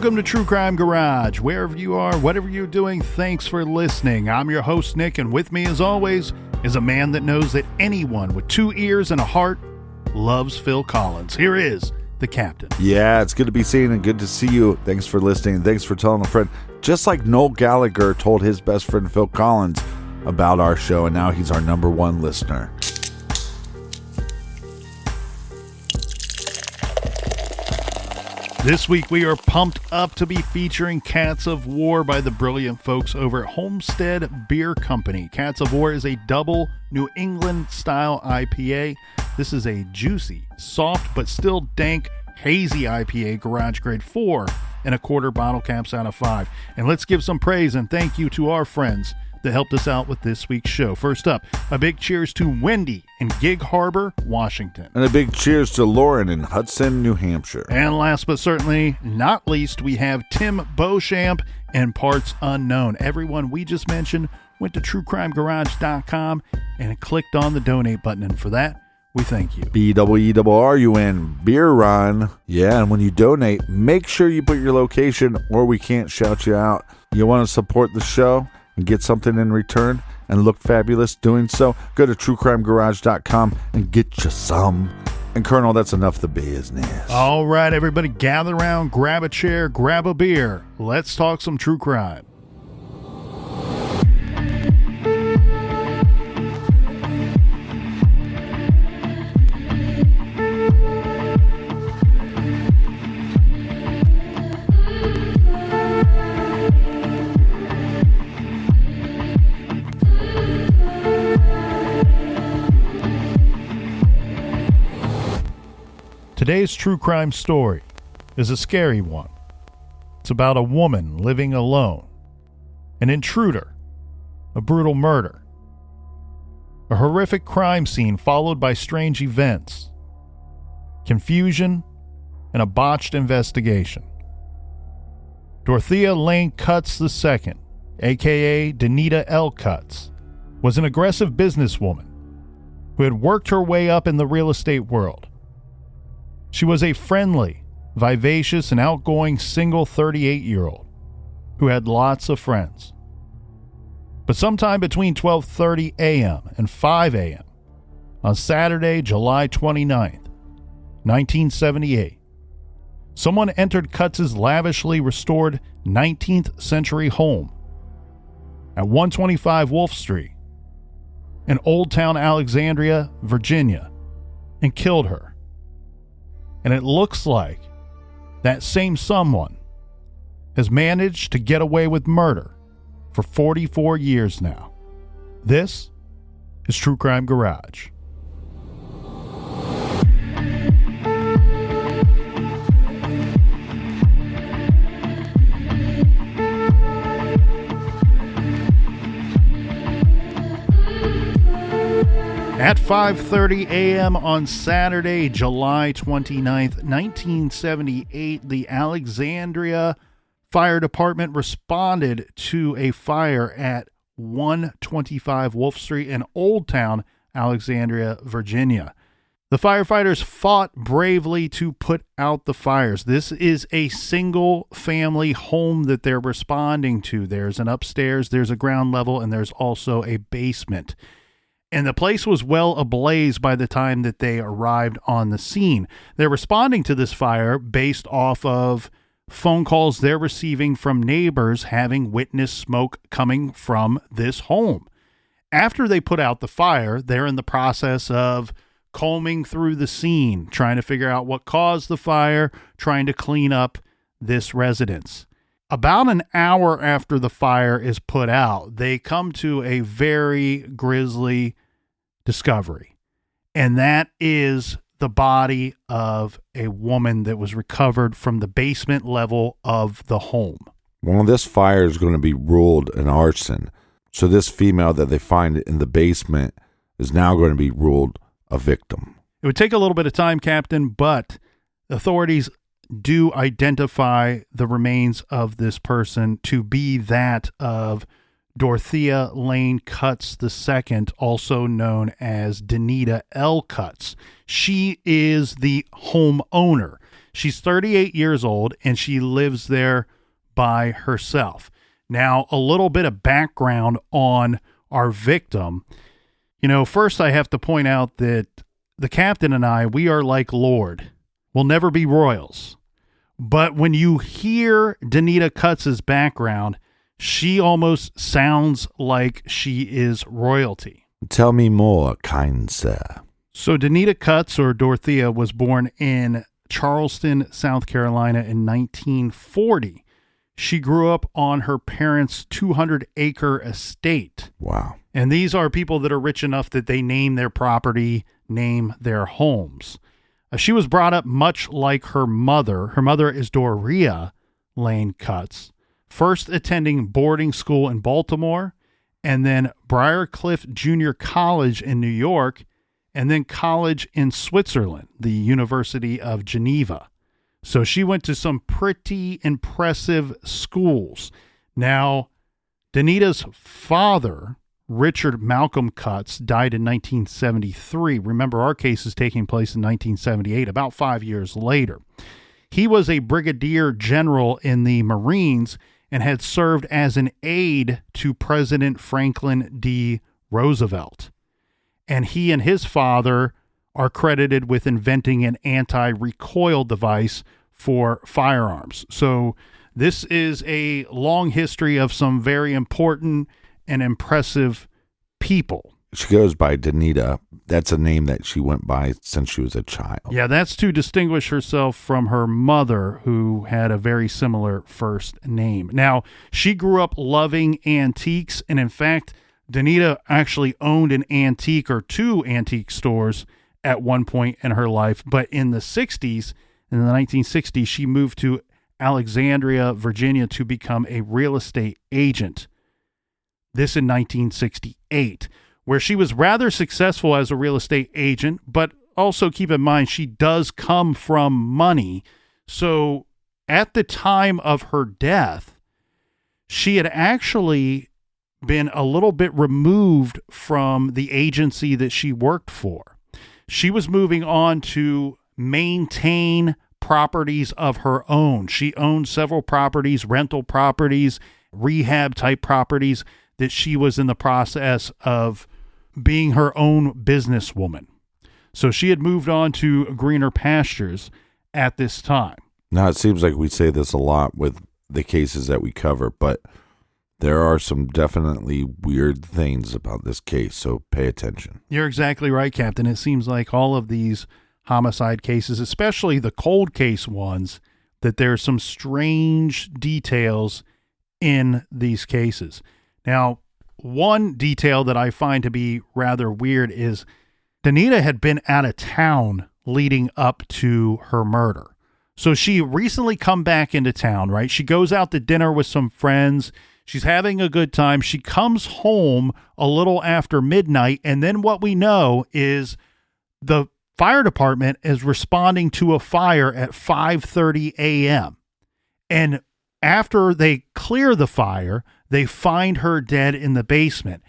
Welcome to True Crime Garage. Wherever you are, whatever you're doing, thanks for listening. I'm your host, Nick, and with me, as always, is a man that knows that anyone with 2 ears and a heart loves Phil Collins. Here is the captain. Yeah, it's good to be seen and good to see you. Thanks for listening. Thanks for telling a friend. Just like Noel Gallagher told his best friend Phil Collins about our show, and now he's our number one listener. This week we are pumped up to be featuring Cats of War by the brilliant folks over at Homestead Beer Company. Cats of War is a double New England style IPA. This is a juicy, soft, but still dank, hazy IPA, garage grade 4.25 bottle caps out of 5. And let's give some praise and thank you to our friends that helped us out with this week's show. First up, a big cheers to Wendy in Gig Harbor, Washington. And a big cheers to Lauren in Hudson, New Hampshire. And last but certainly not least, we have Tim Beauchamp and Parts Unknown. Everyone we just mentioned went to truecrimegarage.com and clicked on the donate button. And for that, we thank you. BEERUN, Beer Run. Yeah, and when you donate, make sure you put your location or we can't shout you out. You want to support the show and get something in return and look fabulous doing so, go to truecrimegarage.com and get you some. And Colonel, that's enough of the business. All right, everybody, gather around, grab a chair, grab a beer. Let's talk some true crime. Today's true crime story is a scary one. It's about a woman living alone, an intruder, a brutal murder, a horrific crime scene followed by strange events, confusion, and a botched investigation. Dorothea Lane Cutts II, aka Danita Cutts, was an aggressive businesswoman who had worked her way up in the real estate world. She was a friendly, vivacious, and outgoing single 38-year-old who had lots of friends. But sometime between 12:30 a.m. and 5 a.m. on Saturday, July 29th, 1978, someone entered Cutts' lavishly restored 19th century home at 125 Wolf Street in Old Town Alexandria, Virginia, and killed her. And it looks like that same someone has managed to get away with murder for 44 years now. This is True Crime Garage. At 5:30 a.m. on Saturday, July 29th, 1978, the Alexandria Fire Department responded to a fire at 125 Wolf Street in Old Town Alexandria, Virginia. The firefighters fought bravely to put out the fires. This is a single-family home that they're responding to. There's an upstairs, there's a ground level, and there's also a basement. And the place was well ablaze by the time that they arrived on the scene. They're responding to this fire based off of phone calls they're receiving from neighbors having witnessed smoke coming from this home. After they put out the fire, they're in the process of combing through the scene, trying to figure out what caused the fire, trying to clean up this residence. About an hour after the fire is put out, they come to a very grisly discovery, and that is the body of a woman that was recovered from the basement level of the home. Well, this fire is going to be ruled an arson, so this female that they find in the basement is now going to be ruled a victim. It would take a little bit of time, Captain, but authorities do identify the remains of this person to be that of Dorothea Lane Cutts II, also known as Danita Cutts. She is the homeowner. She's 38 years old, and she lives there by herself. Now, a little bit of background on our victim. First I have to point out that the captain and I, we are like Lord. We'll never be royals. But when you hear Donita Cutts' background, she almost sounds like she is royalty. Tell me more, kind sir. So Danita Cuts, or Dorothea, was born in Charleston, South Carolina in 1940. She grew up on her parents' 200-acre estate. Wow. And these are people that are rich enough that they name their property, name their homes. She was brought up much like her mother. Her mother is Doria Lane Cutts, first attending boarding school in Baltimore, and then Briarcliff Junior College in New York, and then college in Switzerland, the University of Geneva. So she went to some pretty impressive schools. Now, Donita's father, Richard Malcolm Cutts, died in 1973. Remember, our case is taking place in 1978, about 5 years later. He was a brigadier general in the Marines and had served as an aide to President Franklin D. Roosevelt. And he and his father are credited with inventing an anti-recoil device for firearms. So this is a long history of some very important and impressive people. She goes by Danita. That's a name that she went by since she was a child. Yeah, that's to distinguish herself from her mother, who had a very similar first name. Now, she grew up loving antiques, and in fact, Danita actually owned an antique or two antique stores at one point in her life. But in the 60s, in the 1960s, she moved to Alexandria, Virginia to become a real estate agent. This in 1968, where she was rather successful as a real estate agent, but also keep in mind, she does come from money. So at the time of her death, she had actually been a little bit removed from the agency that she worked for. She was moving on to maintain properties of her own. She owned several properties, rental properties, rehab type properties that she was in the process of being her own businesswoman. So she had moved on to greener pastures at this time. Now, it seems like we say this a lot with the cases that we cover, but there are some definitely weird things about this case, so pay attention. You're exactly right, Captain. It seems like all of these homicide cases, especially the cold case ones, that there's some strange details in these cases. Now, one detail that I find to be rather weird is Danita had been out of town leading up to her murder. So she recently come back into town, right? She goes out to dinner with some friends. She's having a good time. She comes home a little after midnight. And then what we know is the fire department is responding to a fire at 5:30 a.m. And after they clear the fire, they find her dead in the basement.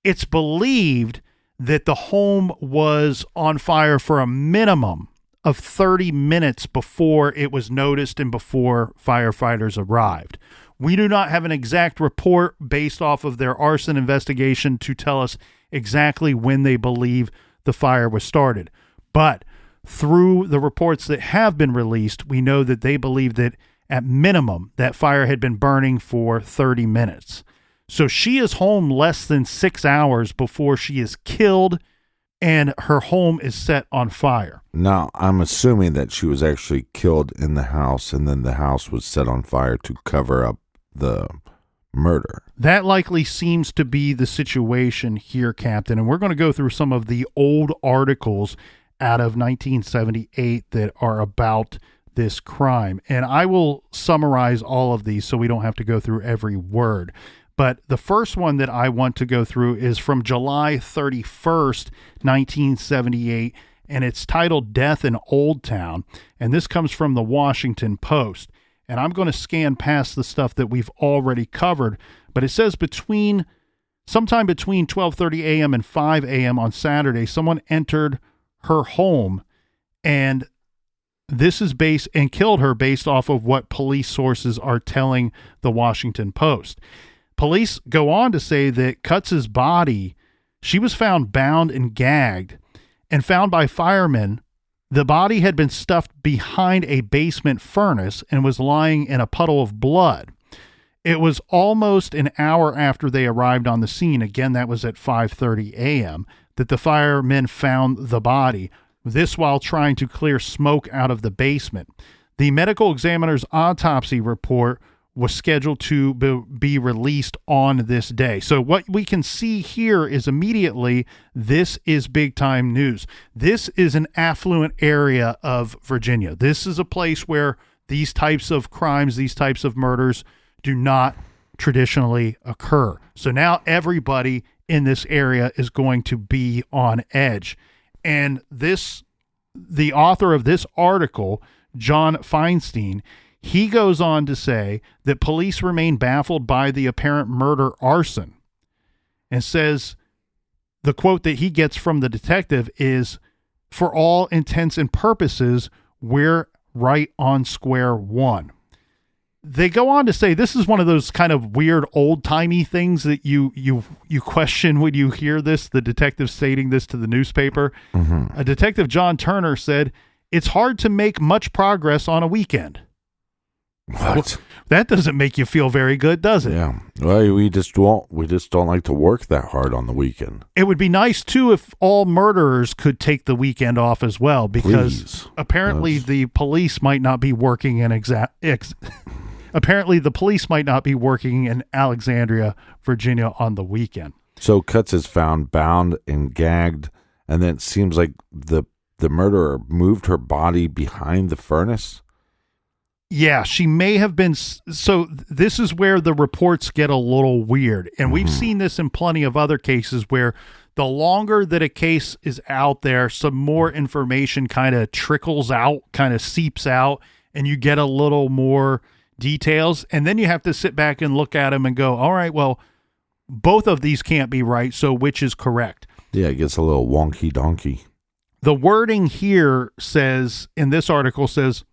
It's believed that the home was on fire for a minimum of 30 minutes before it was noticed and before firefighters arrived. We do not have an exact report based off of their arson investigation to tell us exactly when they believe the fire was started. But through the reports that have been released, we know that they believe that at minimum that fire had been burning for 30 minutes. So she is home less than 6 hours before she is killed and her home is set on fire. Now, I'm assuming that she was actually killed in the house and then the house was set on fire to cover up the murder. That likely seems to be the situation here, Captain. And we're going to go through some of the old articles out of 1978 that are about this crime. And I will summarize all of these so we don't have to go through every word. But the first one that I want to go through is from July 31st, 1978, and it's titled Death in Old Town. And this comes from the Washington Post. And I'm going to scan past the stuff that we've already covered, but it says sometime between 12:30 a.m. and 5 a.m. on Saturday, someone entered her home, and this is based and killed her based off of what police sources are telling the Washington Post. Police go on to say that Cutts's body, she was found bound and gagged and found by firemen. The body had been stuffed behind a basement furnace and was lying in a puddle of blood. It was almost an hour after they arrived on the scene, again, that was at 5:30 a.m., that the firemen found the body, this while trying to clear smoke out of the basement. The medical examiner's autopsy report was scheduled to be released on this day. So what we can see here is immediately, this is big time news. This is an affluent area of Virginia. This is a place where these types of crimes, these types of murders do not traditionally occur. So now everybody in this area is going to be on edge. And the author of this article, John Feinstein, he goes on to say that police remain baffled by the apparent murder arson, and says the quote that he gets from the detective is, "For all intents and purposes, we're right on square one." They go on to say this is one of those kind of weird old-timey things that you question when you hear this, the detective stating this to the newspaper. Mm-hmm. A detective, John Turner, said, "It's hard to make much progress on a weekend." What? That doesn't make you feel very good, does it? Yeah. Well, we just don't like to work that hard on the weekend. It would be nice too if all murderers could take the weekend off as well, because apparently the police might not be working in apparently the police might not be working in Alexandria, Virginia on the weekend. So Cutts is found bound and gagged, and then it seems like the murderer moved her body behind the furnace. Yeah, she may have been. So this is where the reports get a little weird. And we've seen this in plenty of other cases where the longer that a case is out there, some more information kind of trickles out, kind of seeps out, and you get a little more details. And then you have to sit back and look at them and go, all right, well, both of these can't be right. So which is correct? Yeah, it gets a little wonky donkey. The wording here says, in this article says,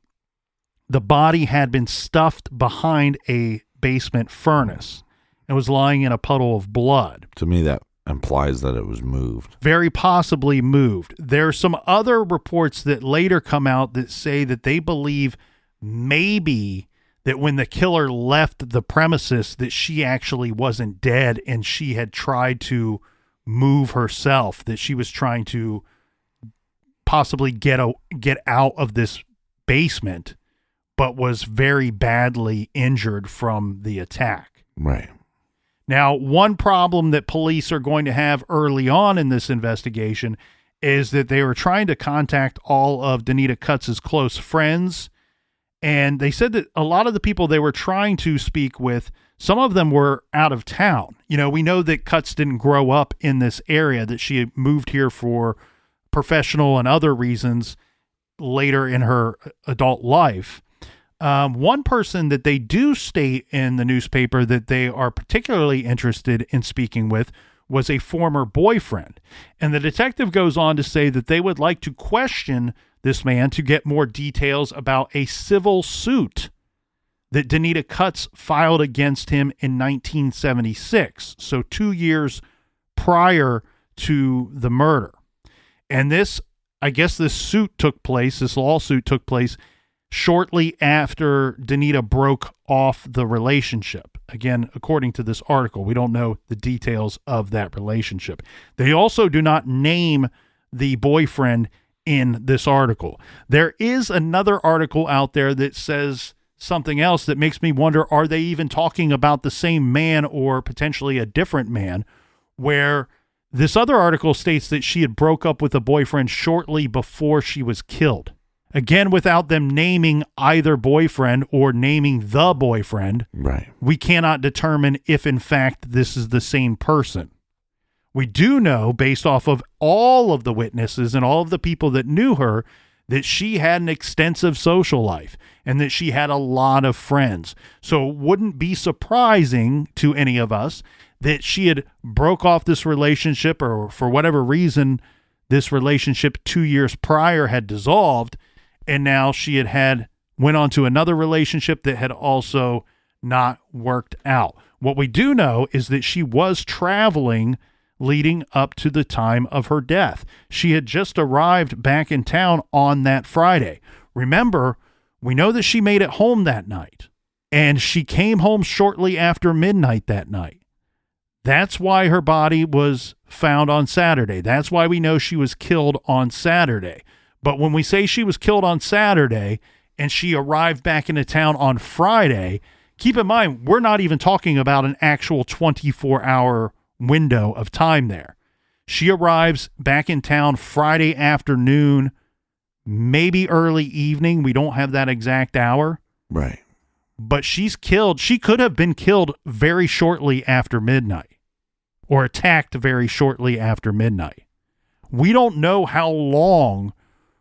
the body had been stuffed behind a basement furnace and was lying in a puddle of blood. To me, that implies that it was moved. Very possibly moved. There are some other reports that later come out that say that they believe maybe that when the killer left the premises that she actually wasn't dead and she had tried to move herself, that she was trying to possibly get out of this basement, but was very badly injured from the attack. Right. Now, one problem that police are going to have early on in this investigation is that they were trying to contact all of Donita Cutts' close friends, and they said that a lot of the people they were trying to speak with, some of them were out of town. You know, we know that Cutts didn't grow up in this area, that she had moved here for professional and other reasons later in her adult life. One person that they do state in the newspaper that they are particularly interested in speaking with was a former boyfriend. And the detective goes on to say that they would like to question this man to get more details about a civil suit that Danita Cutts filed against him in 1976. So 2 years prior to the murder. And this lawsuit took place shortly after Danita broke off the relationship. Again, according to this article, we don't know the details of that relationship. They also do not name the boyfriend in this article. There is another article out there that says something else that makes me wonder, are they even talking about the same man or potentially a different man, where this other article states that she had broke up with a boyfriend shortly before she was killed. Again, without them naming either boyfriend or naming the boyfriend, right, we cannot determine if, in fact, this is the same person. We do know, based off of all of the witnesses and all of the people that knew her, that she had an extensive social life and that she had a lot of friends. So it wouldn't be surprising to any of us that she had broke off this relationship, or for whatever reason, this relationship 2 years prior had dissolved. And now she went on to another relationship that had also not worked out. What we do know is that she was traveling leading up to the time of her death. She had just arrived back in town on that Friday. Remember, we know that she made it home that night, and she came home shortly after midnight that night. That's why her body was found on Saturday. That's why we know she was killed on Saturday. But when we say she was killed on Saturday and she arrived back into town on Friday, keep in mind, we're not even talking about an actual 24-hour window of time there. She arrives back in town Friday afternoon, maybe early evening. We don't have that exact hour. Right. But she's killed. She could have been killed very shortly after midnight or attacked very shortly after midnight. We don't know how long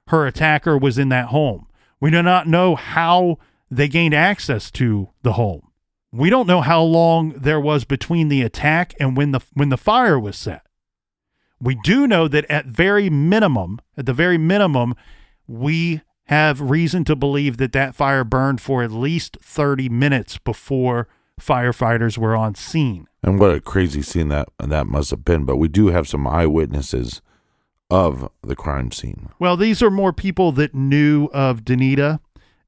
her attacker was in that home. We do not know how they gained access to the home. We don't know how long there was between the attack and when the fire was set. We do know that at the very minimum, we have reason to believe that fire burned for at least 30 minutes before firefighters were on scene. And what a crazy scene that must have been. But we do have some eyewitnesses of the crime scene. Well, these are more people that knew of Danita,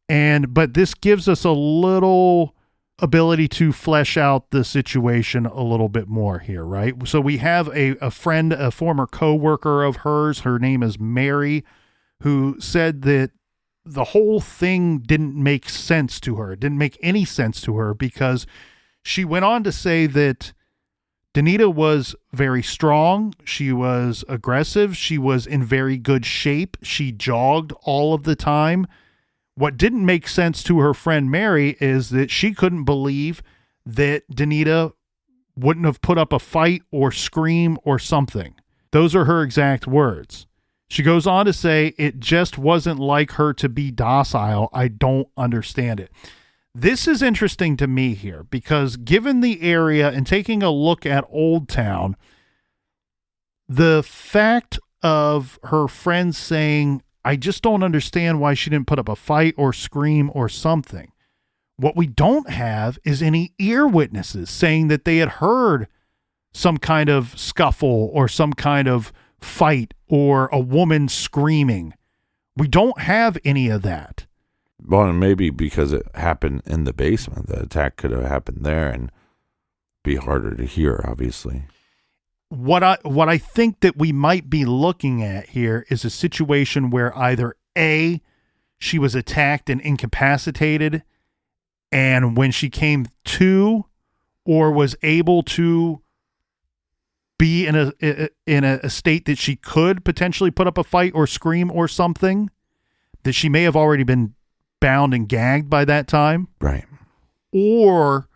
but this gives us a little ability to flesh out the situation a little bit more here, right? So we have a friend, a former co-worker of hers, her name is Mary, who said that the whole thing didn't make sense to her. It didn't make any sense to her because she went on to say that Danita was very strong. She was aggressive. She was in very good shape. She jogged all of the time. What didn't make sense to her friend Mary is that she couldn't believe that Danita wouldn't have put up a fight or scream or something. Those are her exact words. She goes on to say, it just wasn't like her to be docile. I don't understand it. This is interesting to me here because given the area and taking a look at Old Town, the fact of her friends saying, I just don't understand why she didn't put up a fight or scream or something. What we don't have is any ear witnesses saying that they had heard some kind of scuffle or some kind of fight or a woman screaming. We don't have any of that. Well, maybe because it happened in the basement. The attack could have happened there and be harder to hear, obviously. What I think that we might be looking at here is a situation where either A, she was attacked and incapacitated, and when she came to or was able to be in a state that she could potentially put up a fight or scream or something, that she may have already been bound and gagged by that time. Right. Or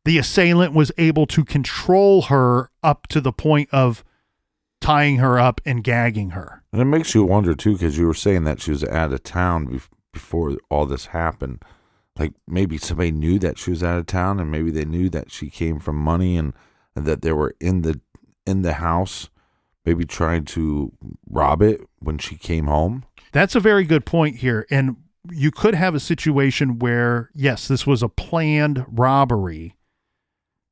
the assailant was able to control her up to the point of tying her up and gagging her. And it makes you wonder, too, because you were saying that she was out of town before all this happened. Like, maybe somebody knew that she was out of town, and maybe they knew that she came from money and that they were in the house, maybe trying to rob it when she came home. That's a very good point here. And you could have a situation where, yes, this was a planned robbery,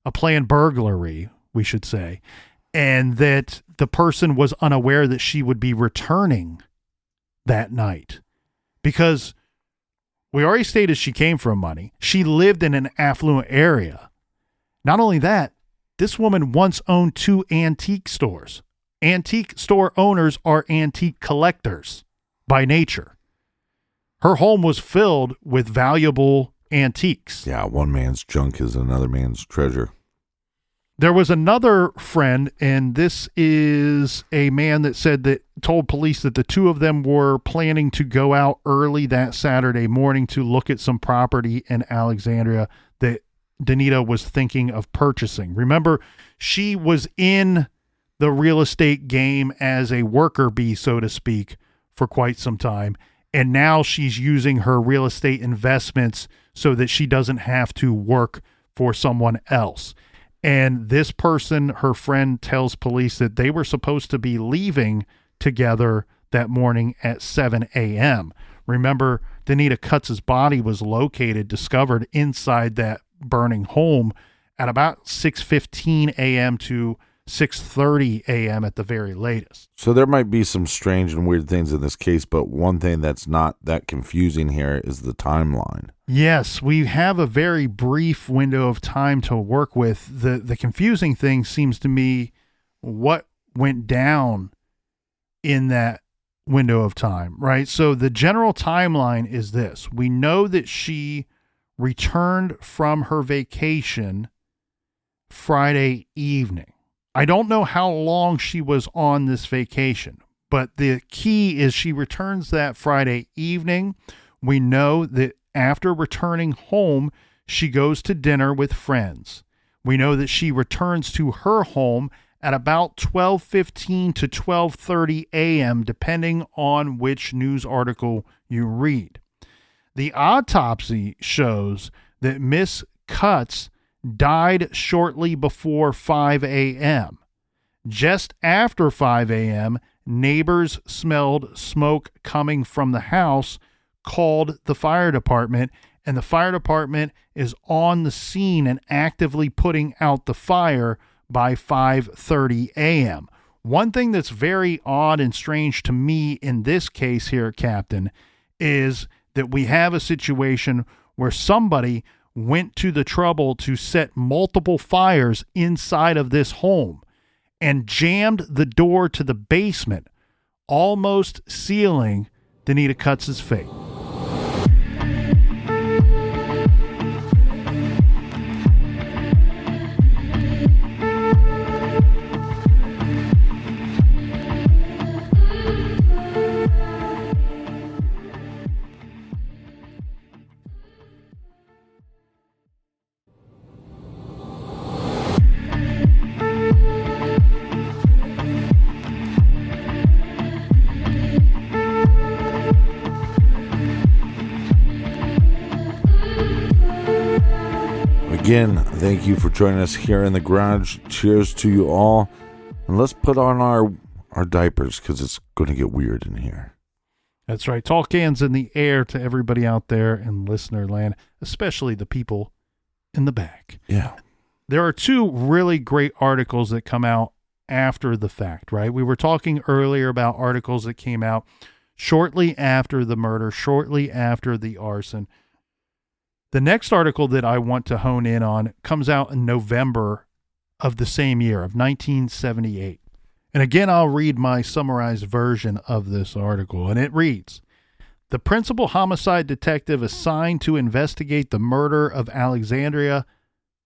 a planned burglary, we should say, and that the person was unaware that she would be returning that night. Because we already stated she came from money. She lived in an affluent area. Not only that, this woman once owned 2 antique stores. Antique store owners are antique collectors by nature. Her home was filled with valuable antiques. Yeah, one man's junk is another man's treasure. There was another friend, and this is a man that told police that the two of them were planning to go out early that Saturday morning to look at some property in Alexandria that Danita was thinking of purchasing. Remember, she was in the real estate game as a worker bee, so to speak, for quite some time. And now she's using her real estate investments so that she doesn't have to work for someone else. And this person, her friend, tells police that they were supposed to be leaving together that morning at 7 a.m. Remember, Danita Cutts' body was discovered inside that burning home at about 6:15 a.m. to 6:30 a.m. at the very latest. So there might be some strange and weird things in this case, but one thing that's not that confusing here is the timeline. Yes, we have a very brief window of time to work with. The confusing thing seems to me what went down in that window of time, right? So the general timeline is this. We know that she returned from her vacation Friday evening. I don't know how long she was on this vacation, but the key is she returns that Friday evening. We know that after returning home, she goes to dinner with friends. We know that she returns to her home at about 12:15 to 12:30 a.m., depending on which news article you read. The autopsy shows that Miss Cutts died shortly before 5 a.m. Just after 5 a.m., neighbors smelled smoke coming from the house, called the fire department, and the fire department is on the scene and actively putting out the fire by 5:30 a.m. One thing that's very odd and strange to me in this case here, Captain, is that we have a situation where somebody went to the trouble to set multiple fires inside of this home and jammed the door to the basement, almost sealing Danita Cutts' fate. Again, thank you for joining us here in the garage. Cheers to you all. And let's put on our diapers because it's going to get weird in here. That's right. Tall cans in the air to everybody out there in listener land, especially the people in the back. Yeah. There are two really great articles that come out after the fact, right? We were talking earlier about articles that came out shortly after the murder, shortly after the arson. The next article that I want to hone in on comes out in November of the same year, of 1978. And again, I'll read my summarized version of this article, and it reads, "The principal homicide detective assigned to investigate the murder of Alexandria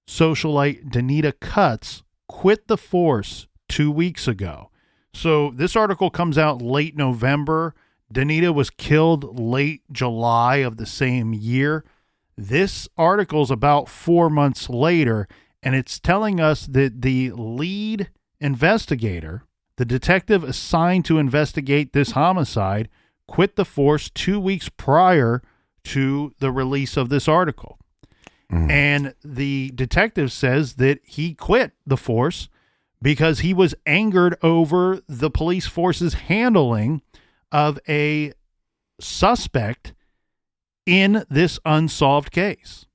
socialite Donita Cutts quit the force 2 weeks ago." So this article comes out late November. Donita was killed late July of the same year. This article's about 4 months later, and it's telling us that the lead investigator, the detective assigned to investigate this homicide, quit the force 2 weeks prior to the release of this article. And the detective says that he quit the force because he was angered over the police force's handling of a suspect in this unsolved case.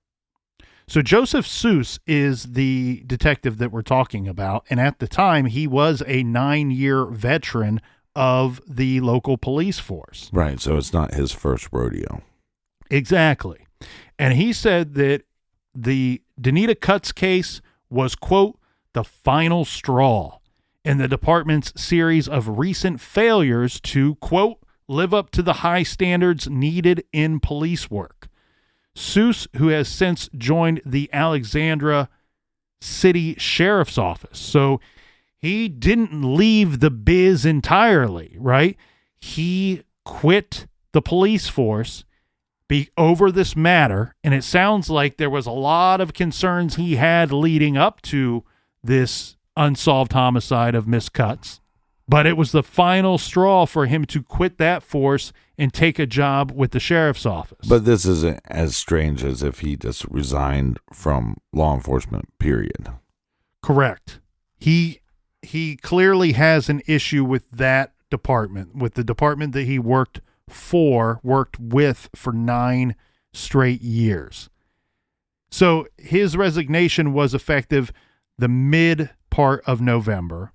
So Joseph Seuss is the detective that we're talking about, and at the time he was a 9-year veteran of the local police force. Right, so it's not his first rodeo. Exactly. And he said that the Danita Cutts case was, quote, the final straw in the department's series of recent failures to, quote, live up to the high standards needed in police work. Seuss, who has since joined the Alexandria City Sheriff's Office. So he didn't leave the biz entirely, right? He quit the police force over this matter, and it sounds like there was a lot of concerns he had leading up to this unsolved homicide of Miss Cutts. But it was the final straw for him to quit that force and take a job with the sheriff's office. But this isn't as strange as if he just resigned from law enforcement, period. Correct. He clearly has an issue with that department, with the department that he worked worked with for 9 straight years. So his resignation was effective the mid part of November,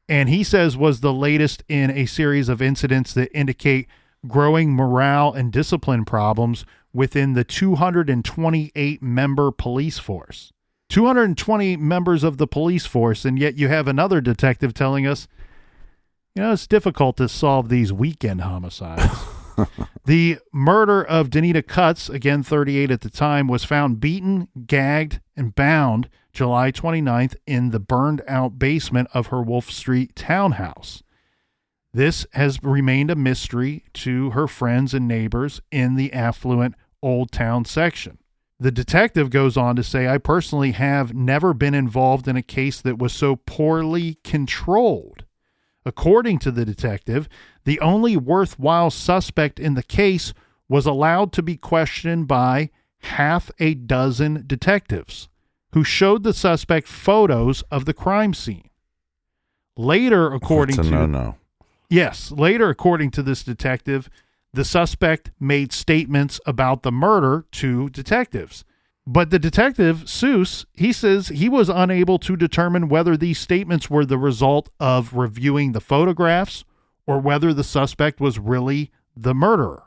and he says was the latest in a series of incidents that indicate growing morale and discipline problems within the 228-member police force. 220 members of the police force, and yet you have another detective telling us, it's difficult to solve these weekend homicides. The murder of Donita Cutts, again 38 at the time, was found beaten, gagged, and bound July 29th in the burned-out basement of her Wolf Street townhouse. This has remained a mystery to her friends and neighbors in the affluent Old Town section. The detective goes on to say, I personally have never been involved in a case that was so poorly controlled. According to the detective, the only worthwhile suspect in the case was allowed to be questioned by half a dozen detectives who showed the suspect photos of the crime scene. Later, according to this detective, the suspect made statements about the murder to detectives. But the detective, Seuss, he says he was unable to determine whether these statements were the result of reviewing the photographs or whether the suspect was really the murderer.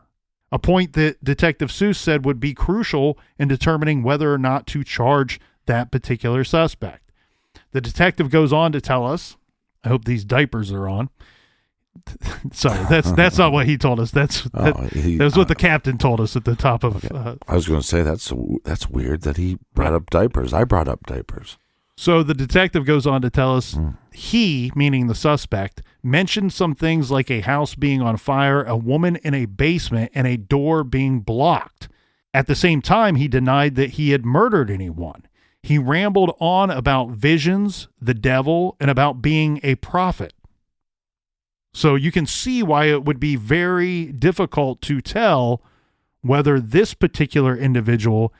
A point that Detective Seuss said would be crucial in determining whether or not to charge that particular suspect. The detective goes on to tell us, I hope these diapers are on. Sorry, that's not what he told us. That's what the captain told us at the top of. Okay. I was going to say that's weird that he brought up diapers. I brought up diapers. So the detective goes on to tell us he, meaning the suspect, mentioned some things like a house being on fire, a woman in a basement, and a door being blocked. At the same time, he denied that he had murdered anyone. He rambled on about visions, the devil, and about being a prophet. So you can see why it would be very difficult to tell whether this particular individual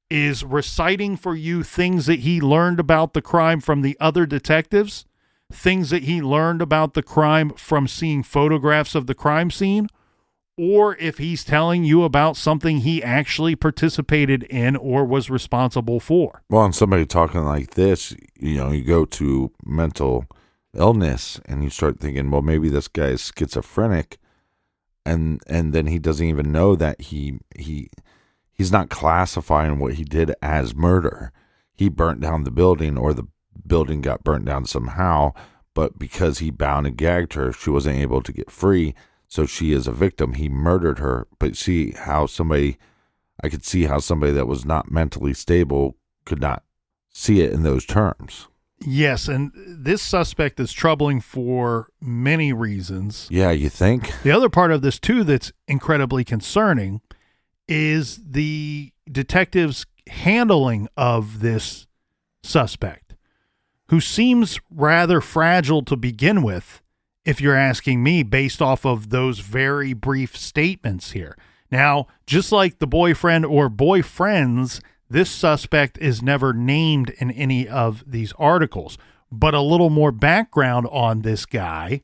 is reciting for you things that he learned about the crime from the other detectives, things that he learned about the crime from seeing photographs of the crime scene, or if he's telling you about something he actually participated in or was responsible for. Well, and somebody talking like this, you go to mental illness and you start thinking, well, maybe this guy is schizophrenic, and then he doesn't even know that he's not classifying what he did as murder. He burnt down the building, or the building got burnt down somehow, but because he bound and gagged her, she wasn't able to get free, so she is a victim. He murdered her. But I could see how somebody that was not mentally stable could not see it in those terms. Yes, and this suspect is troubling for many reasons. Yeah, you think? The other part of this, too, that's incredibly concerning is the detective's handling of this suspect, who seems rather fragile to begin with, if you're asking me, based off of those very brief statements here. Now, just like the boyfriend or boyfriends, this suspect is never named in any of these articles. But a little more background on this guy.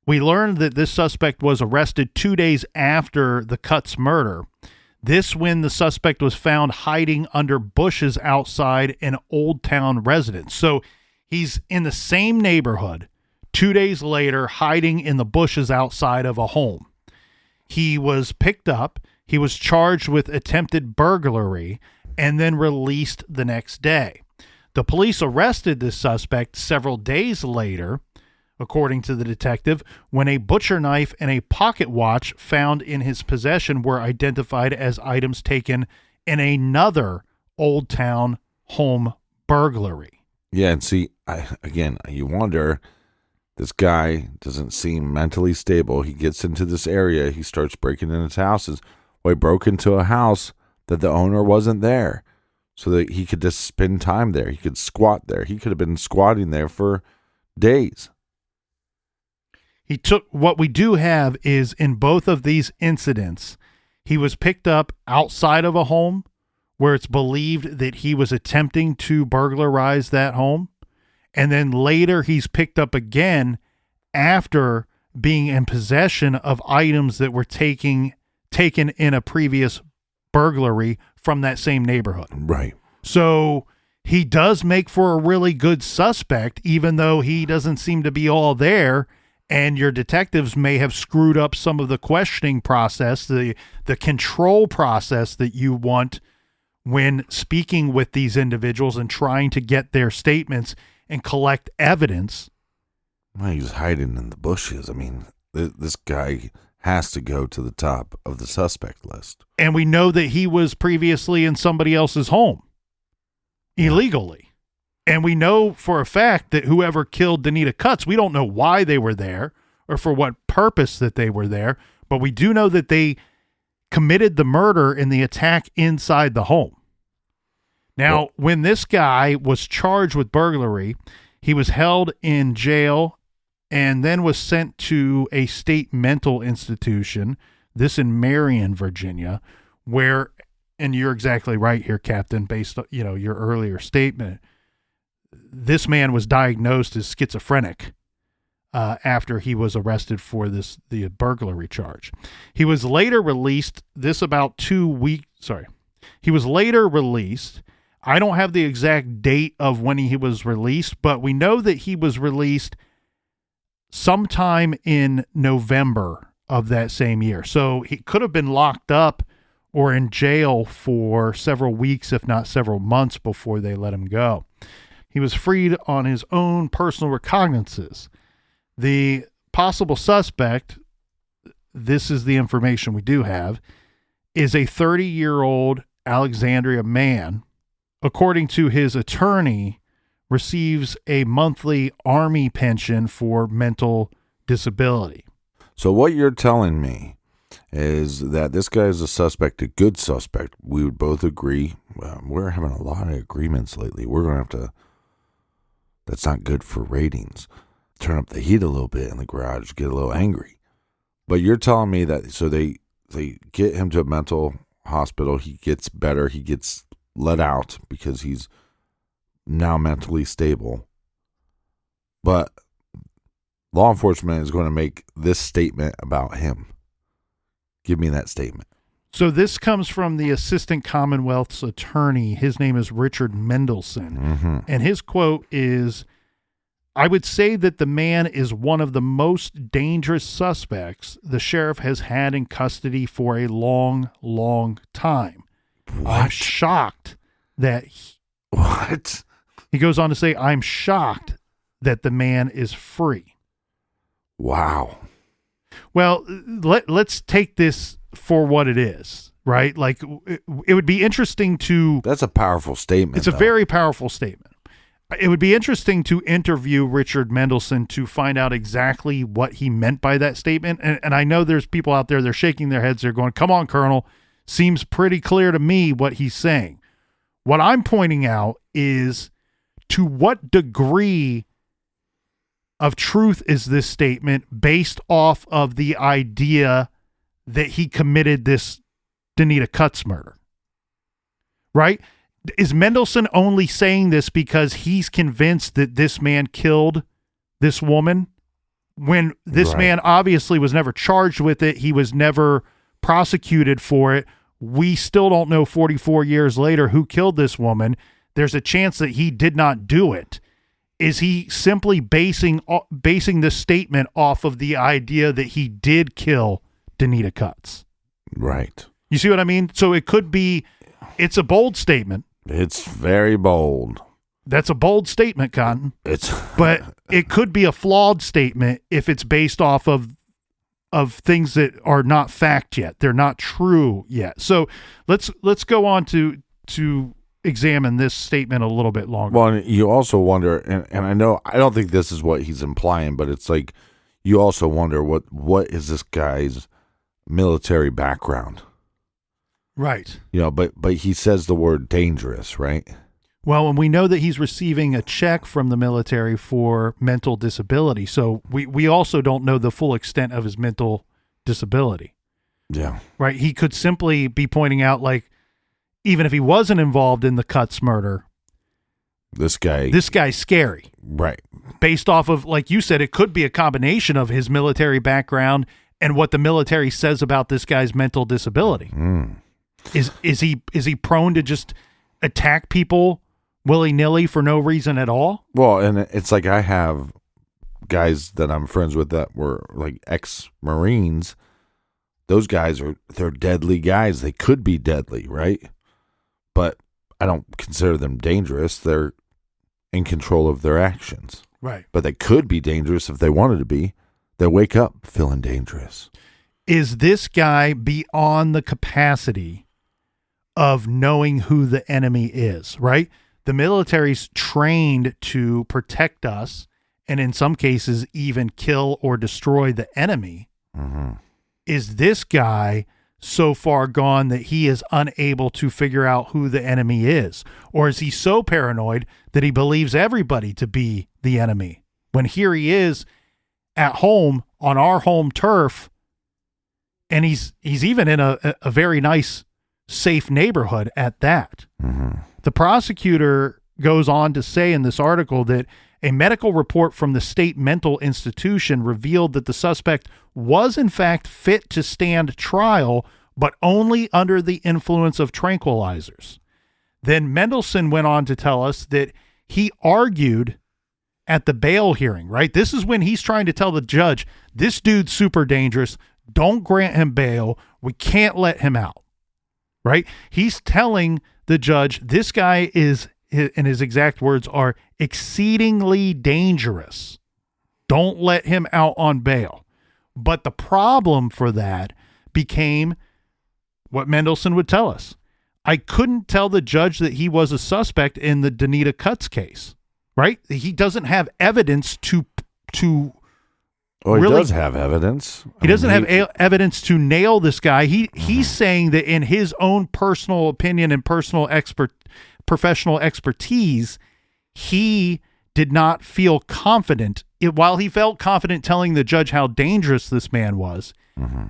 We learned that this suspect was arrested 2 days after the Cutts murder. This when the suspect was found hiding under bushes outside an Old Town residence. So he's in the same neighborhood 2 days later, hiding in the bushes outside of a home. He was picked up. He was charged with attempted burglary and then released the next day. The police arrested this suspect several days later, according to the detective, when a butcher knife and a pocket watch found in his possession were identified as items taken in another Old Town home burglary. Yeah, and see, you wonder, this guy doesn't seem mentally stable. He gets into this area. He starts breaking into houses. Well, he broke into a house that the owner wasn't there, so that he could just spend time there. He could squat there. He could have been squatting there for days. What we do have is in both of these incidents, he was picked up outside of a home where it's believed that he was attempting to burglarize that home. And then later he's picked up again after being in possession of items that were taken in a previous burglary from that same neighborhood. Right. So he does make for a really good suspect, even though he doesn't seem to be all there. And your detectives may have screwed up some of the questioning process, the control process that you want when speaking with these individuals and trying to get their statements and collect evidence. Well, he was hiding in the bushes. I mean, this guy has to go to the top of the suspect list. And we know that he was previously in somebody else's home illegally. And we know for a fact that whoever killed Donita Cutts, we don't know why they were there or for what purpose that they were there, but we do know that they committed the murder in the attack inside the home. Now, when this guy was charged with burglary, he was held in jail and then was sent to a state mental institution, this in Marion, Virginia, where, and you're exactly right here, Captain, based on, your earlier statement, this man was diagnosed as schizophrenic after he was arrested for the burglary charge. He was later released. He was later released. I don't have the exact date of when he was released, but we know that he was released sometime in November of that same year. So he could have been locked up or in jail for several weeks, if not several months, before they let him go. He was freed on his own personal recognizances. The possible suspect, this is the information we do have, is a 30-year-old Alexandria man. According to his attorney, receives a monthly Army pension for mental disability. So what you're telling me is that this guy is a suspect, a good suspect. We would both agree. We're having a lot of agreements lately. We're going to have to, that's not good for ratings. Turn up the heat a little bit in the garage, get a little angry. But you're telling me that, so they get him to a mental hospital. He gets better. He gets let out because he's now mentally stable. But law enforcement is going to make this statement about him. Give me that statement. So this comes from the Assistant Commonwealth's attorney. His name is Richard Mendelson. Mm-hmm. And his quote is, "I would say that the man is one of the most dangerous suspects the sheriff has had in custody for a long, long time. What? I'm shocked that..." What? He goes on to say, "I'm shocked that the man is free." Wow. Well, let's take this for what it is, right? Like, it would be interesting to... That's a powerful statement. It's a very powerful statement. It would be interesting to interview Richard Mendelson to find out exactly what he meant by that statement. And I know there's people out there, they're shaking their heads. They're going, "Come on, Colonel. Seems pretty clear to me what he's saying." What I'm pointing out is, to what degree of truth is this statement based off of the idea that he committed this Danita Cutts murder, right? Is Mendelson only saying this because he's convinced that this man killed this woman when this man obviously was never charged with it? He was never prosecuted for it. We still don't know 44 years later who killed this woman. There's a chance that he did not do it. Is he simply basing this statement off of the idea that he did kill Danita Cutts? Right. You see what I mean? So it could be, it's a bold statement. It's very bold. That's a bold statement, Cotton. But it could be a flawed statement if it's based off of things that are not fact yet. They're not true yet. So let's go on to examine this statement a little bit longer. Well, and you also wonder, and I don't think this is what he's implying, but it's like you also wonder what is this guy's military background? Right. But he says the word dangerous, right? Well, and we know that he's receiving a check from the military for mental disability. So we also don't know the full extent of his mental disability. Yeah. Right. He could simply be pointing out, like, even if he wasn't involved in the Cutts murder, This guy's scary. Right. Based off of, like you said, it could be a combination of his military background and what the military says about this guy's mental disability. Is he prone to just attack people willy-nilly for no reason at all? Well, and it's like I have guys that I'm friends with that were like ex-Marines. Those guys they're deadly guys. They could be deadly, right? But I don't consider them dangerous. They're in control of their actions. Right. But they could be dangerous if they wanted to be. They wake up feeling dangerous. Is this guy beyond the capacity of knowing who the enemy is, right? The military's trained to protect us and in some cases even kill or destroy the enemy. Mm-hmm. Is this guy so far gone that he is unable to figure out who the enemy is? Or is he so paranoid that he believes everybody to be the enemy? When here he is at home on our home turf, and he's even in a very nice, safe neighborhood at that. Mm-hmm. The prosecutor goes on to say in this article that a medical report from the state mental institution revealed that the suspect was in fact fit to stand trial, but only under the influence of tranquilizers. Then Mendelsohn went on to tell us that he argued at the bail hearing, right? This is when he's trying to tell the judge, this dude's super dangerous. Don't grant him bail. We can't let him out, right? He's telling the judge, this guy is, and his exact words are, exceedingly dangerous. Don't let him out on bail. But the problem for that became what Mendelsohn would tell us. I couldn't tell the judge that he was a suspect in the Donita Cutts case, right? He doesn't have evidence to Well, he really, does have evidence. He doesn't have evidence to nail this guy. He's saying that in his own personal opinion and professional expertise, he did not feel confident. While he felt confident telling the judge how dangerous this man was,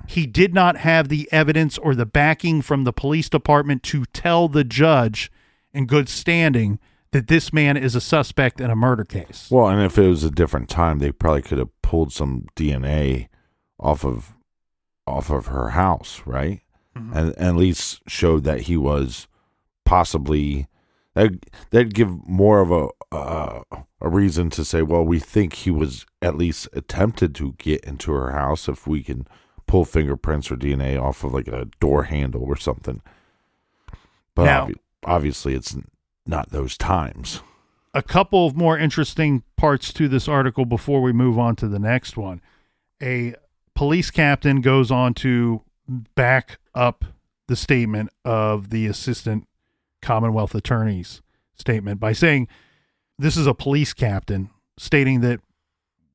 he did not have the evidence or the backing from the police department to tell the judge in good standing that this man is a suspect in a murder case. Well, and if it was a different time, they probably could have pulled some DNA off of her house, right? Mm-hmm. And at least showed that he was possibly. That'd give more of a reason to say, well, we think he was at least attempted to get into her house if we can pull fingerprints or DNA off of like a door handle or something. But now, obviously, it's not those times. A couple of more interesting parts to this article before we move on to the next one. A police captain goes on to back up the statement of the assistant Commonwealth attorney's statement by saying this is a police captain stating that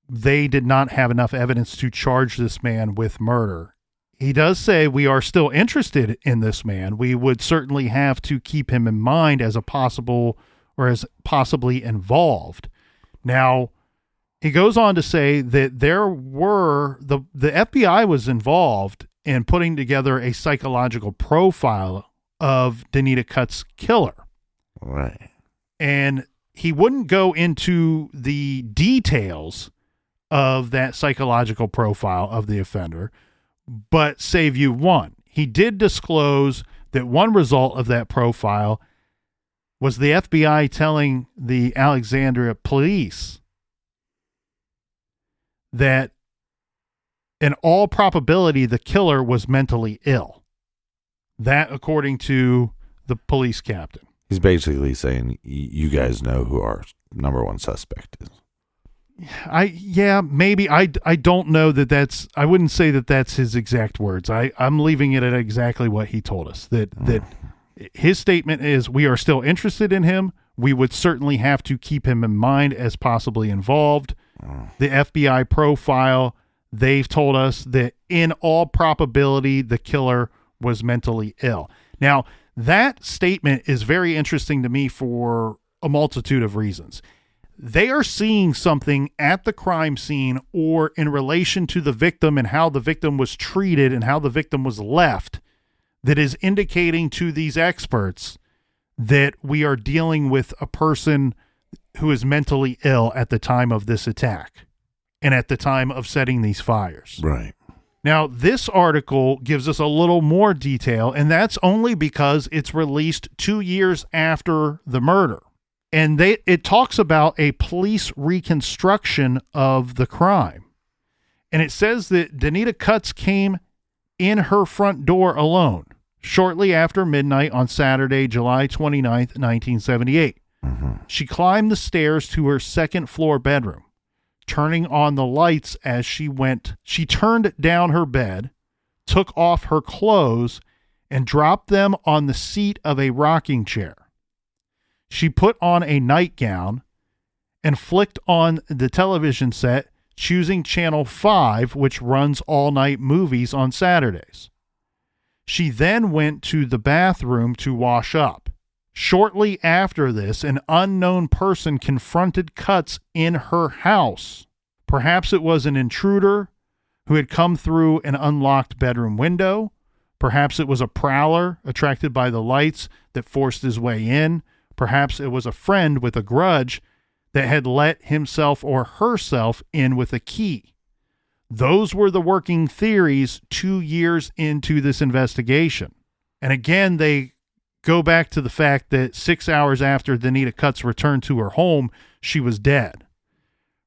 they did not have enough evidence to charge this man with murder. He does say we are still interested in this man. We would certainly have to keep him in mind as a possible or as possibly involved. Now, he goes on to say that the FBI was involved in putting together a psychological profile of Danita Cutts' killer. Right. And he wouldn't go into the details of that psychological profile of the offender, but save you one. He did disclose that one result of that profile was the FBI telling the Alexandria police that in all probability the killer was mentally ill. That according to the police captain. He's basically saying, you guys know who our number one suspect is. Maybe. I don't know that that's, I wouldn't say that that's his exact words. I'm leaving it at exactly what he told us. That his statement is, we are still interested in him. We would certainly have to keep him in mind as possibly involved. The FBI profile, they've told us that in all probability, the killer was mentally ill. Now, that statement is very interesting to me for a multitude of reasons. They are seeing something at the crime scene or in relation to the victim and how the victim was treated and how the victim was left that is indicating to these experts that we are dealing with a person who is mentally ill at the time of this attack and at the time of setting these fires. Right. Now, this article gives us a little more detail, and that's only because it's released 2 years after the murder. And it talks about a police reconstruction of the crime. And it says that Donita Cutts came in her front door alone shortly after midnight on Saturday, July 29th, 1978. Mm-hmm. She climbed the stairs to her second floor bedroom, turning on the lights as she went. She turned down her bed, took off her clothes, and dropped them on the seat of a rocking chair. She put on a nightgown and flicked on the television set, choosing Channel 5, which runs all-night movies on Saturdays. She then went to the bathroom to wash up. Shortly after this, an unknown person confronted Cutts in her house. Perhaps it was an intruder who had come through an unlocked bedroom window. Perhaps it was a prowler attracted by the lights that forced his way in. Perhaps it was a friend with a grudge that had let himself or herself in with a key. Those were the working theories 2 years into this investigation. And again, they go back to the fact that 6 hours after Donita Cutts returned to her home, she was dead.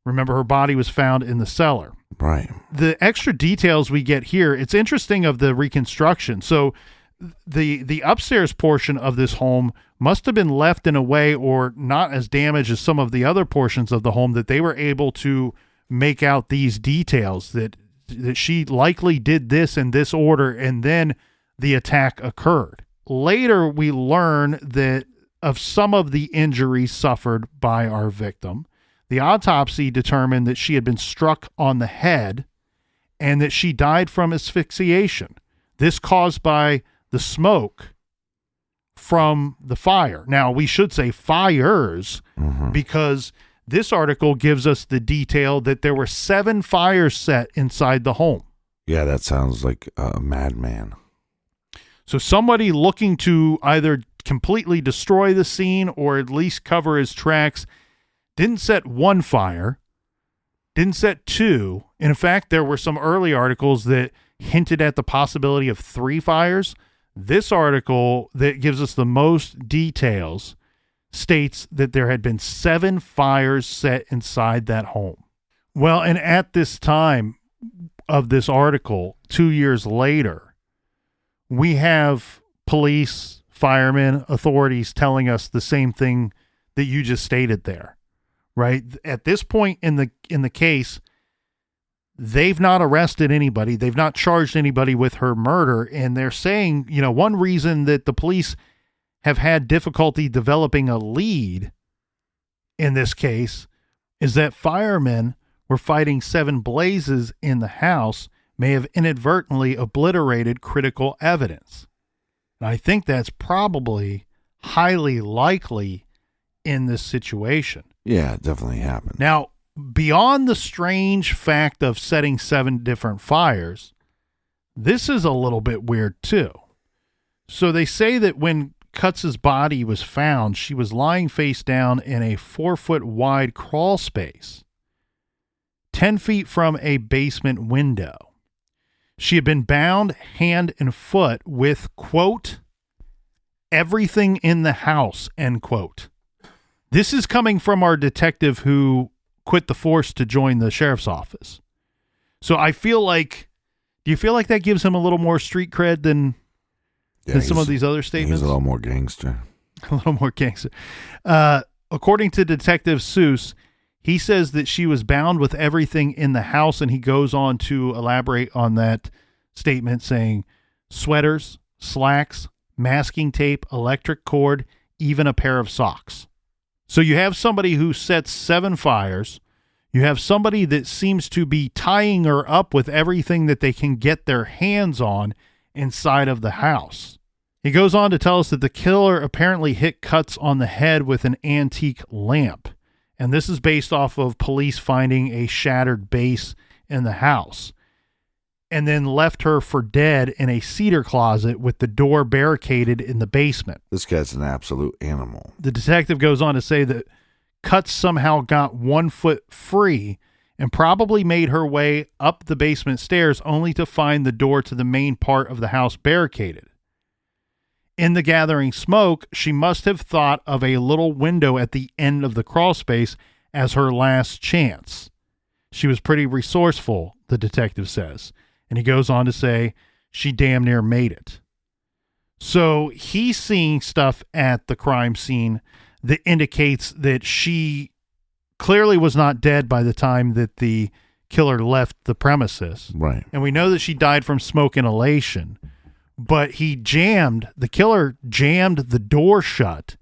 Remember, her body was found in the cellar. Right. The extra details we get here, it's interesting of the reconstruction. So the upstairs portion of this home must have been left in a way or not as damaged as some of the other portions of the home that they were able to make out these details that she likely did this in this order and then the attack occurred. Later, we learn that of some of the injuries suffered by our victim. The autopsy determined that she had been struck on the head and that she died from asphyxiation. This caused by the smoke from the fire. Now, we should say fires because this article gives us the detail that there were 7 fires set inside the home. Yeah, that sounds like a madman. So somebody looking to either completely destroy the scene or at least cover his tracks didn't set 1 fire, didn't set 2. In fact, there were some early articles that hinted at the possibility of 3 fires. This article that gives us the most details states that there had been 7 fires set inside that home. Well, and at this time of this article, 2 years later, we have police, firemen, authorities telling us the same thing that you just stated there, right? At this point in the case, they've not arrested anybody. They've not charged anybody with her murder. And they're saying, one reason that the police have had difficulty developing a lead in this case is that firemen were fighting 7 blazes in the house may have inadvertently obliterated critical evidence. And I think that's probably highly likely in this situation. Yeah, it definitely happened. Now, beyond the strange fact of setting 7 different fires, this is a little bit weird too. So they say that when Cutts' body was found, she was lying face down in a 4-foot wide crawl space, 10 feet from a basement window. She had been bound hand and foot with, quote, everything in the house, end quote. This is coming from our detective who quit the force to join the sheriff's office. So I feel like, do you feel like that gives him a little more street cred than some of these other statements? He's a little more gangster. A little more gangster. According to Detective Seuss, he says that she was bound with everything in the house, and he goes on to elaborate on that statement saying sweaters, slacks, masking tape, electric cord, even a pair of socks. So you have somebody who sets 7 fires. You have somebody that seems to be tying her up with everything that they can get their hands on inside of the house. He goes on to tell us that the killer apparently hit Cutts on the head with an antique lamp. And this is based off of police finding a shattered base in the house. And then left her for dead in a cedar closet with the door barricaded in the basement. This guy's an absolute animal. The detective goes on to say that Cutts somehow got 1 foot free and probably made her way up the basement stairs only to find the door to the main part of the house barricaded. In the gathering smoke, she must have thought of a little window at the end of the crawl space as her last chance. She was pretty resourceful, the detective says, and he goes on to say she damn near made it. So he's seeing stuff at the crime scene that indicates that she clearly was not dead by the time that the killer left the premises. Right. And we know that she died from smoke inhalation, but the killer jammed the door shut.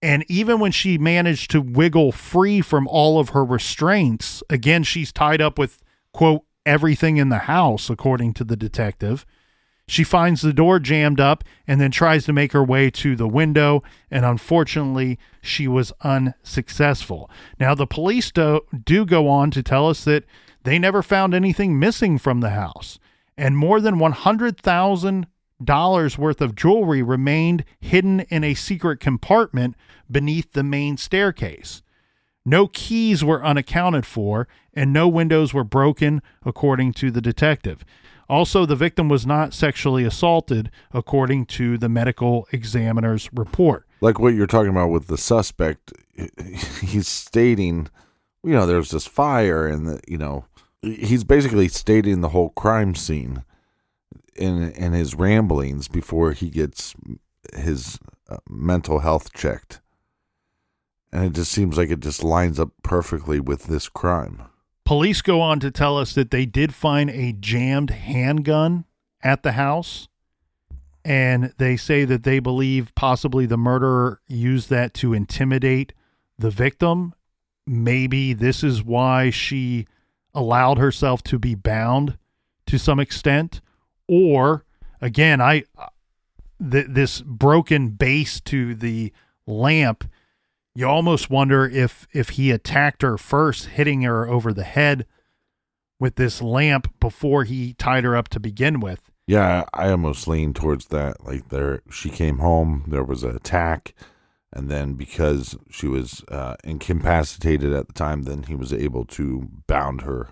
And even when she managed to wiggle free from all of her restraints, again, she's tied up with, quote, everything in the house, according to the detective. She finds the door jammed up and then tries to make her way to the window, and unfortunately, she was unsuccessful. Now, the police do go on to tell us that they never found anything missing from the house, and more than $100,000 worth of jewelry remained hidden in a secret compartment beneath the main staircase. No keys were unaccounted for, and no windows were broken, according to the detective. Also, the victim was not sexually assaulted, according to the medical examiner's report. Like what you're talking about with the suspect, he's stating, there's this fire, and he's basically stating the whole crime scene in his ramblings before he gets his mental health checked. And it just seems like it just lines up perfectly with this crime. Police go on to tell us that they did find a jammed handgun at the house, and they say that they believe possibly the murderer used that to intimidate the victim. Maybe this is why she allowed herself to be bound to some extent. Or, again, this broken base to the lamp, you almost wonder if he attacked her first, hitting her over the head with this lamp before he tied her up to begin with. Yeah, I almost lean towards that. Like she came home, there was an attack, and then because she was incapacitated at the time, then he was able to bound her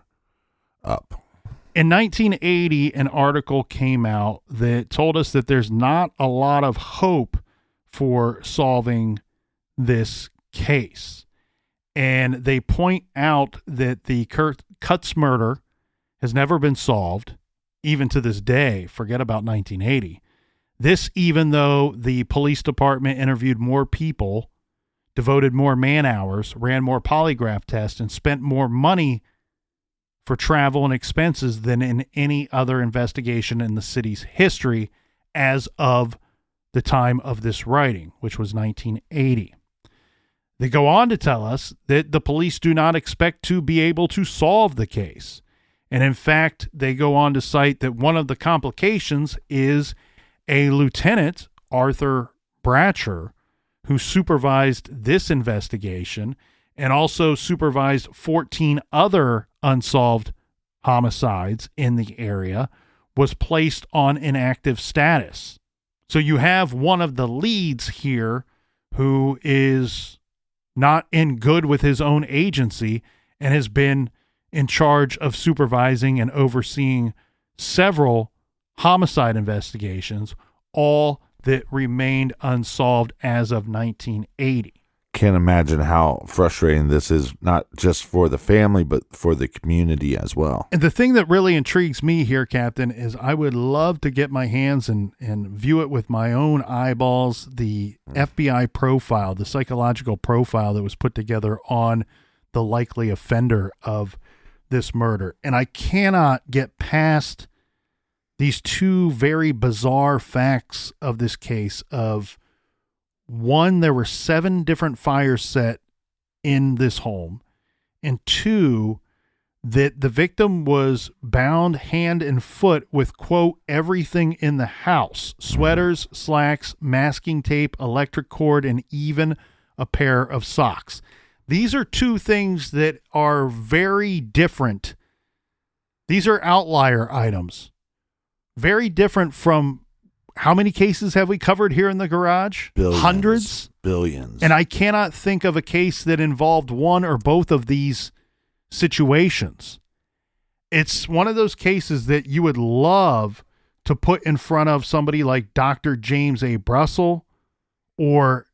up. In 1980, an article came out that told us that there's not a lot of hope for solving this case. And they point out that the Cutts murder has never been solved, even to this day. Forget about 1980. This, even though the police department interviewed more people, devoted more man hours, ran more polygraph tests, and spent more money for travel and expenses than in any other investigation in the city's history as of the time of this writing, which was 1980. They go on to tell us that the police do not expect to be able to solve the case. And in fact, they go on to cite that one of the complications is a Lieutenant, Arthur Bratcher, who supervised this investigation and also supervised 14 other unsolved homicides in the area, was placed on inactive status. So you have one of the leads here who is not in good with his own agency and has been in charge of supervising and overseeing several homicide investigations, all that remained unsolved as of 1980. Can't imagine how frustrating this is, not just for the family, but for the community as well. And the thing that really intrigues me here, Captain, is I would love to get my hands and view it with my own eyeballs, the FBI profile, the psychological profile that was put together on the likely offender of this murder. And I cannot get past these two very bizarre facts of this case of, one, there were 7 different fires set in this home, and 2, that the victim was bound hand and foot with, quote, everything in the house: sweaters, slacks, masking tape, electric cord, and even a pair of socks. These are 2 things that are very different. These are outlier items, very different from how many cases have we covered here in the garage? Billions. Hundreds? Billions. And I cannot think of a case that involved one or both of these situations. It's one of those cases that you would love to put in front of somebody like Dr. James A. Brussel or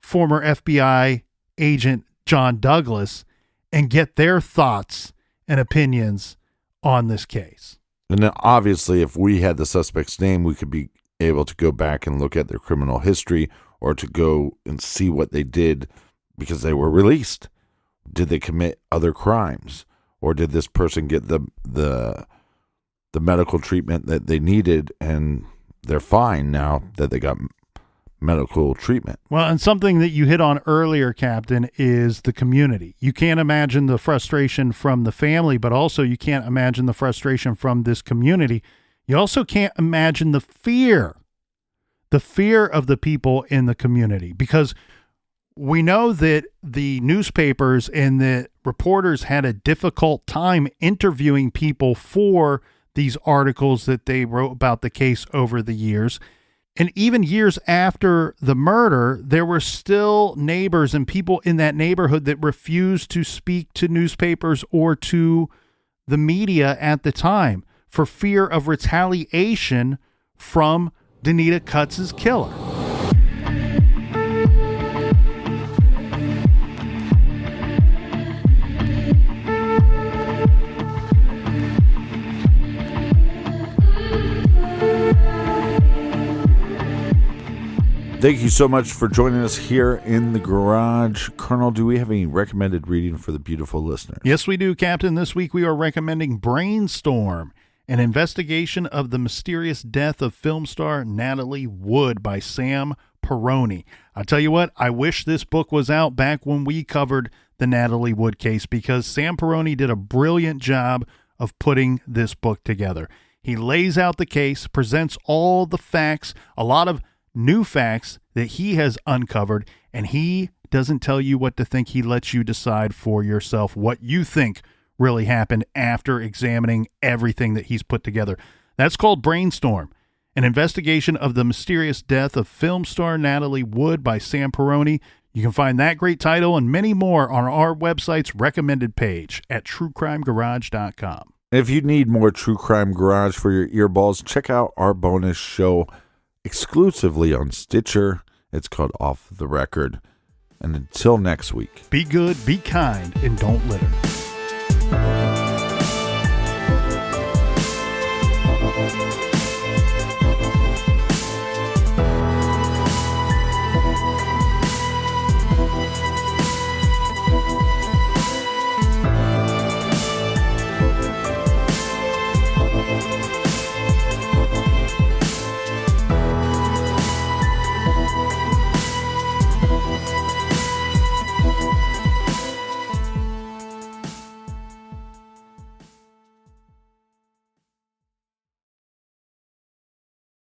former FBI agent John Douglas and get their thoughts and opinions on this case. And then obviously, if we had the suspect's name, we could be able to go back and look at their criminal history or to go and see what they did because they were released. Did they commit other crimes? Or did this person get the medical treatment that they needed and they're fine now that they got medical treatment? Well, and something that you hit on earlier, Captain, is the community. You can't imagine the frustration from the family, but also you can't imagine the frustration from this community. You also can't imagine the fear of the people in the community, because we know that the newspapers and the reporters had a difficult time interviewing people for these articles that they wrote about the case over the years. And even years after the murder, there were still neighbors and people in that neighborhood that refused to speak to newspapers or to the media at the time for fear of retaliation from Donita Cutts' killer. Thank you so much for joining us here in the garage. Colonel, do we have any recommended reading for the beautiful listeners? Yes, we do, Captain. This week we are recommending Brainstorm, an investigation of the mysterious death of film star Natalie Wood by Sam Perroni. I'll tell you what, I wish this book was out back when we covered the Natalie Wood case, because Sam Perroni did a brilliant job of putting this book together. He lays out the case, presents all the facts, a lot of new facts that he has uncovered, and he doesn't tell you what to think. He lets you decide for yourself what you think really happened after examining everything that he's put together. That's called Brainstorm, an investigation of the mysterious death of film star Natalie Wood by Sam Perroni. You can find that great title and many more on our website's recommended page at truecrimegarage.com. If you need more True Crime Garage for your earballs, check out our bonus show exclusively on Stitcher. It's called Off the Record. And until next week, be good, be kind, and don't litter.